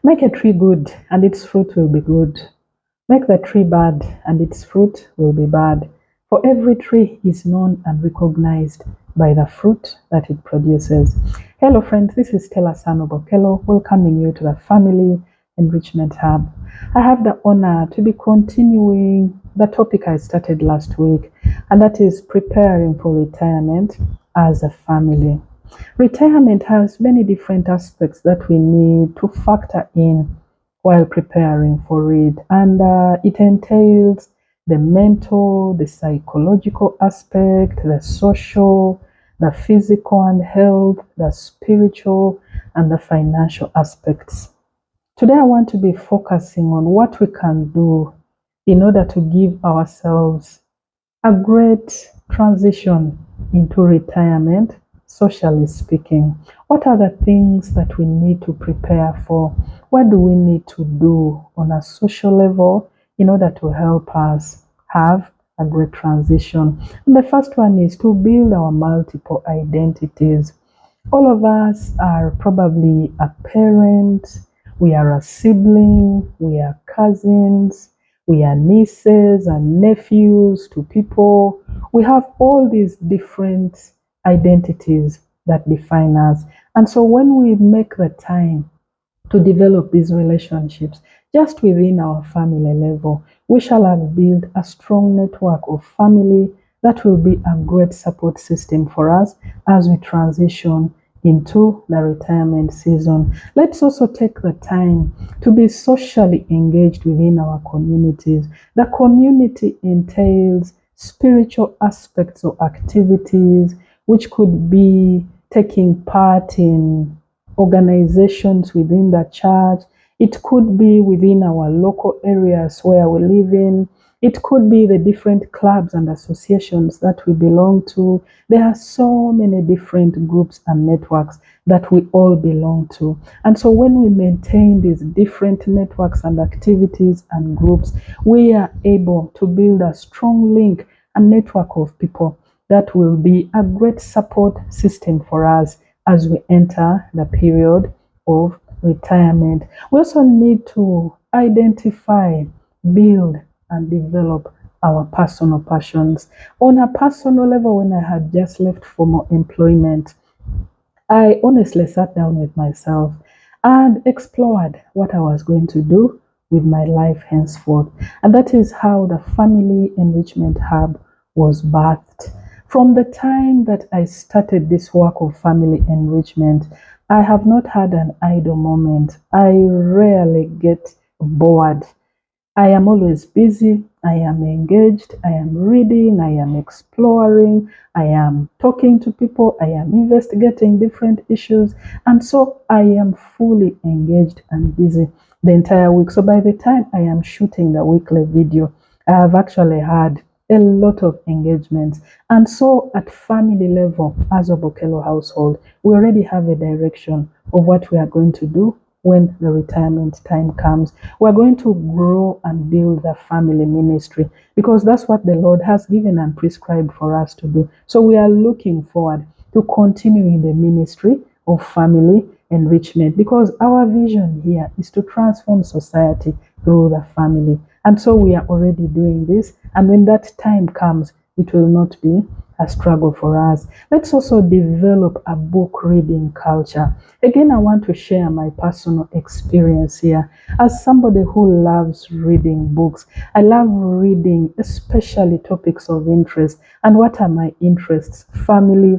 Make a tree good, and its fruit will be good. Make the tree bad, and its fruit will be bad. For every tree is known and recognized by the fruit that it produces. Hello, friends. This is Stella Sanobokelo, welcoming you to the Family Enrichment Hub. I have the honor to be continuing the topic I started last week, and that is preparing for retirement as a family. Retirement has many different aspects that we need to factor in while preparing for it, and it entails the mental, the psychological aspect, the social, the physical and health, the spiritual, and the financial aspects. Today, I want to be focusing on what we can do in order to give ourselves a great transition into retirement, socially speaking. What are the things that we need to prepare for? What do we need to do on a social level in order to help us have a great transition? And the first one is to build our multiple identities. All of us are probably a parent, we are a sibling, we are cousins, we are nieces and nephews to people. We have all these different identities that define us. And so when we make the time to develop these relationships just within our family level, we shall have built a strong network of family that will be a great support system for us as we transition into the retirement season. Let's also take the time to be socially engaged within our communities. The community entails spiritual aspects or activities, which could be taking part in organizations within the church. It could be within our local areas where we live in. It could be the different clubs and associations that we belong to. There are so many different groups and networks that we all belong to. And so when we maintain these different networks and activities and groups, we are able to build a strong link and network of people that will be a great support system for us as we enter the period of retirement. We also need to identify, build, and develop our personal passions. On a personal level, when I had just left formal employment, I honestly sat down with myself and explored what I was going to do with my life henceforth. And that is how the Family Enrichment Hub was birthed. From the time that I started this work of family enrichment, I have not had an idle moment. I rarely get bored. I am always busy, I am engaged, I am reading, I am exploring, I am talking to people, I am investigating different issues, and so I am fully engaged and busy the entire week. So by the time I am shooting the weekly video, I have actually had a lot of engagements. And so at family level, as a Bokelo household, we already have a direction of what we are going to do when the retirement time comes. We're going to grow and build the family ministry because that's what the Lord has given and prescribed for us to do. So we are looking forward to continuing the ministry of family enrichment because our vision here is to transform society through the family. And so we are already doing this. And when that time comes, it will not be a struggle for us. Let's also develop a book reading culture. Again, I want to share my personal experience here. As somebody who loves reading books, I love reading, especially topics of interest. And what are my interests? Family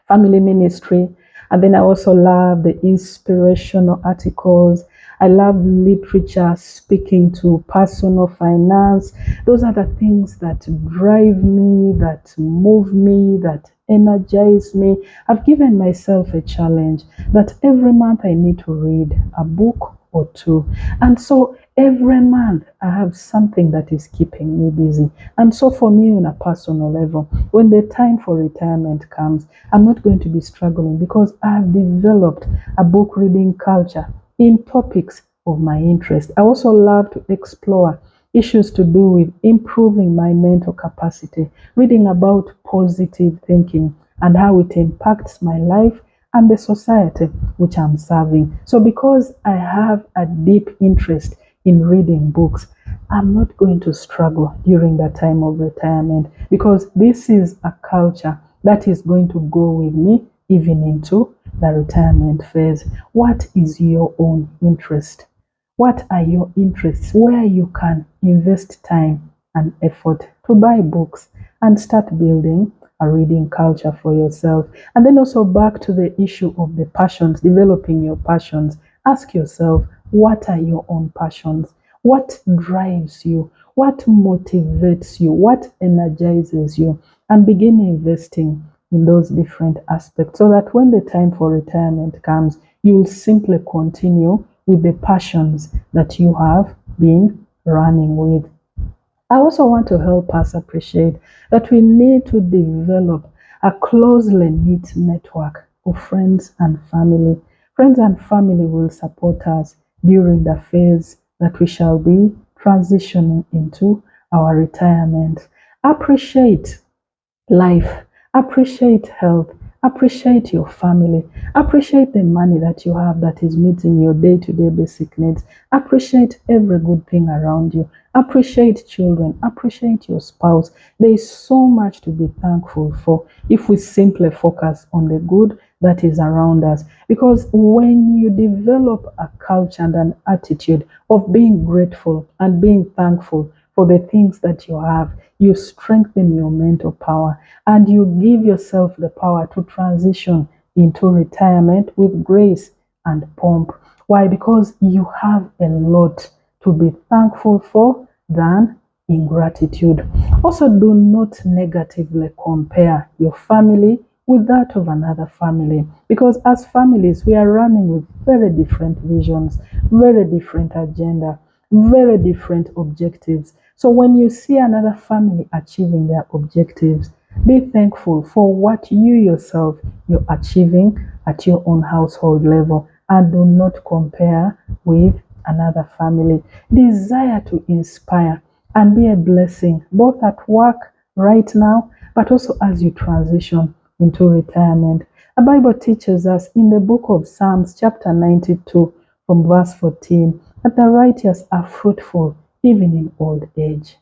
ministry. And then I also love the inspirational articles. I love literature, speaking to personal finance. Those are the things that drive me, that move me, that energize me. I've given myself a challenge that every month I need to read a book or two. And so every month I have something that is keeping me busy. And so for me on a personal level, when the time for retirement comes, I'm not going to be struggling because I have developed a book reading culture in topics of my interest. I also love to explore issues to do with improving my mental capacity, reading about positive thinking and how it impacts my life and the society which I'm serving. So because I have a deep interest in reading books, I'm not going to struggle during that time of retirement, because this is a culture that is going to go with me even into the retirement phase. What is your own interest? What are your interests where you can invest time and effort to buy books and start building a reading culture for yourself? And then also back to the issue of the passions, developing your passions. Ask yourself, what are your own passions? What drives you? What motivates you? What energizes you? And begin investing in those different aspects so that when the time for retirement comes, you will simply continue with the passions that you have been running with. I also want to help us appreciate that we need to develop a closely knit network of friends and family. Friends and family will support us during the phase that we shall be transitioning into our retirement. Appreciate life, appreciate health, appreciate your family, appreciate the money that you have that is meeting your day-to-day basic needs, appreciate every good thing around you, appreciate children, appreciate your spouse. There is so much to be thankful for if we simply focus on the good that is around us. Because when you develop a culture and an attitude of being grateful and being thankful for the things that you have, you strengthen your mental power and you give yourself the power to transition into retirement with grace and pomp. Why? Because you have a lot to be thankful for than ingratitude. Also, do not negatively compare your family with that of another family, because as families we are running with very different visions, very different agenda, very different objectives. So when you see another family achieving their objectives, be thankful for what you yourself you're achieving at your own household level, and do not compare with another family. Desire to inspire and be a blessing both at work right now, but also as you transition into retirement. The Bible teaches us in the book of Psalms, chapter 92, from verse 14, that the righteous are fruitful even in old age.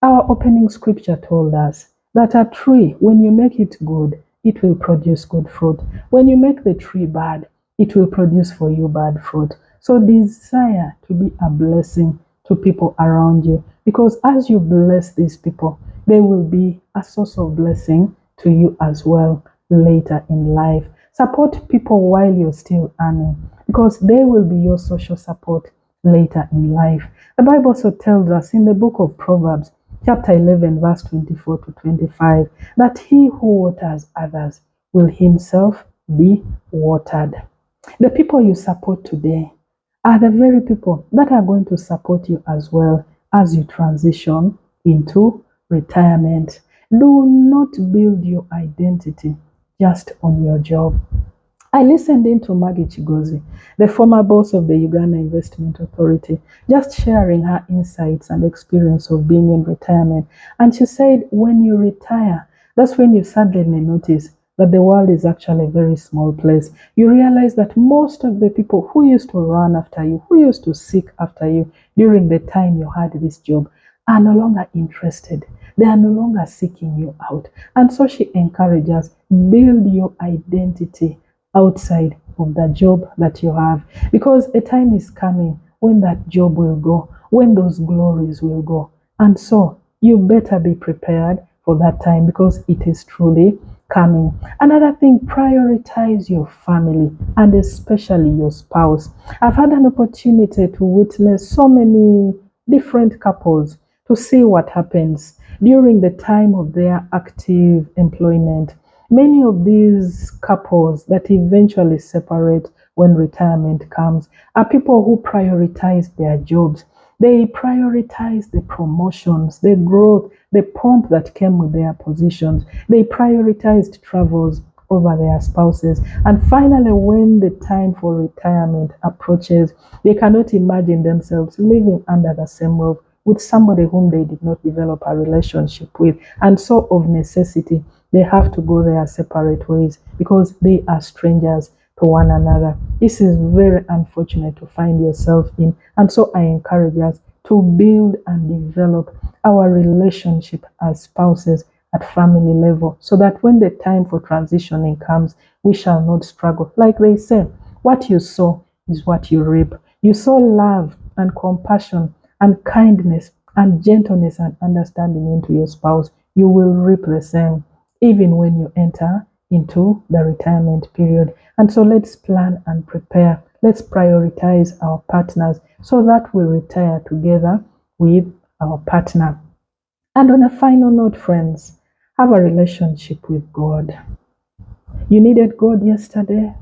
Our opening scripture told us that a tree, when you make it good, it will produce good fruit. When you make the tree bad, it will produce for you bad fruit. So desire to be a blessing to people around you, because as you bless these people, they will be a source of blessing to you as well later in life. Support people while you're still earning, because they will be your social support later in life. The Bible also tells us in the book of Proverbs, chapter 11, verse 24 to 25, that he who waters others will himself be watered. The people you support today are the very people that are going to support you as well as you transition into retirement. Do not build your identity just on your job. I listened in to Maggie Chigozi, the former boss of the Uganda Investment Authority, just sharing her insights and experience of being in retirement. And she said, when you retire, that's when you suddenly notice that the world is actually a very small place. You realize that most of the people who used to run after you, who used to seek after you during the time you had this job, are no longer interested. They are no longer seeking you out. And so she encourages, build your identity outside of the job that you have, because a time is coming when that job will go, when those glories will go. And so you better be prepared for that time, because it is truly coming. Another thing, prioritize your family and especially your spouse. I've had an opportunity to witness so many different couples, to see what happens during the time of their active employment. Many of these couples that eventually separate when retirement comes are people who prioritize their jobs. They prioritize the promotions, the growth, the pomp that came with their positions. They prioritized travels over their spouses. And finally, when the time for retirement approaches, they cannot imagine themselves living under the same roof with somebody whom they did not develop a relationship with. And so, of necessity, they have to go their separate ways because they are strangers to one another. This is very unfortunate to find yourself in. And so I encourage us to build and develop our relationship as spouses at family level so that when the time for transitioning comes, we shall not struggle. Like they say, what you sow is what you reap. You sow love and compassion and kindness and gentleness and understanding into your spouse, you will reap the same even when you enter into the retirement period. And so let's plan and prepare. Let's prioritize our partners so that we retire together with our partner. And on a final note, friends, have a relationship with God. You needed God yesterday.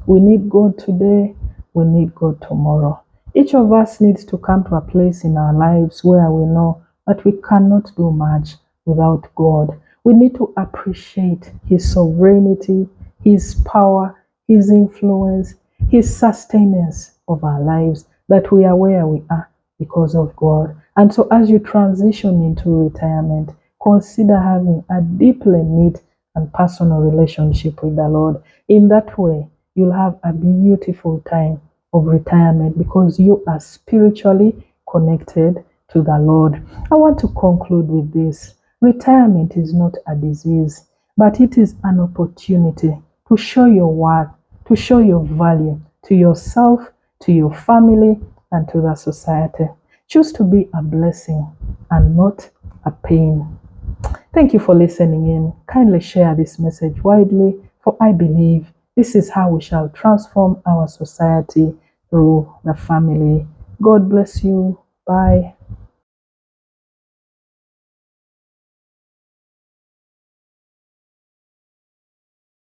We need God today. We need God tomorrow. Each of us needs to come to a place in our lives where we know that we cannot do much without God. We need to appreciate His sovereignty, His power, His influence, His sustenance of our lives, that we are where we are because of God. And so as you transition into retirement, consider having a deeply knit and personal relationship with the Lord. In that way, you'll have a beautiful time of retirement because you are spiritually connected to the Lord. I want to conclude with this. Retirement is not a disease, but it is an opportunity to show your worth, to show your value to yourself, to your family, and to the society. Choose to be a blessing and not a pain. Thank you for listening in. Kindly share this message widely, for I believe this is how we shall transform our society through the family. God bless you. Bye.